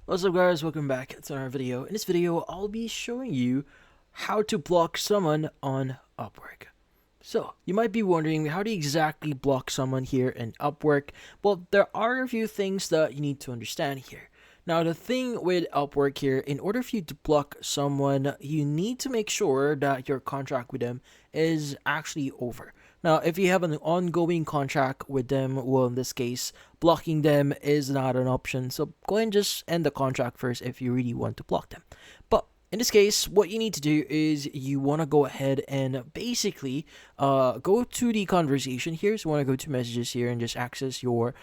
What's up guys, welcome back to another video. In this video, I'll be showing you how to block someone on Upwork. So, you might be wondering, how do you exactly block someone here in Upwork? Well, there are a few things that you need to understand here. Now, the thing with Upwork here, in order for you to block someone, you need to make sure that your contract with them is actually over. Now, if you have an ongoing contract with them, well, in this case, blocking them is not an option. So go ahead and just end the contract first if you really want to block them. But in this case, what you need to do is you want to go ahead and basically go to the conversation here. So you want to go to messages here and just access your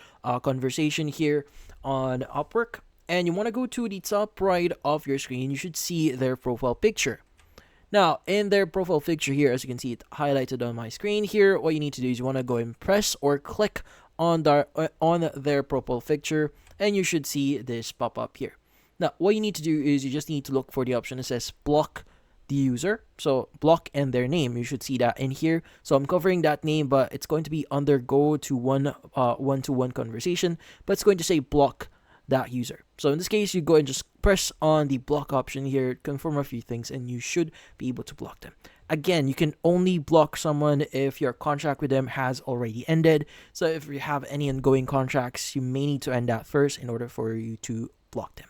conversation here on Upwork. And you want to go to the top right of your screen. You should see their profile picture. Now, in their profile picture here, as you can see it highlighted on my screen here, what you need to do is you want to go and press or click on their profile picture, and you should see this pop up here. Now, what you need to do is you just need to look for the option that says block the user. So block and their name. You should see that in here. So I'm covering that name, but it's going to be under go to one-to-one conversation, but it's going to say block that user. So in this case, you go and just press on the block option here, confirm a few things, and you should be able to block them. Again, you can only block someone if your contract with them has already ended. So if you have any ongoing contracts, you may need to end that first in order for you to block them.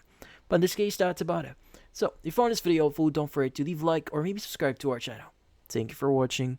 But in this case, that's about it. So if you found this video helpful, don't forget to leave a like or maybe subscribe to our channel. Thank you for watching.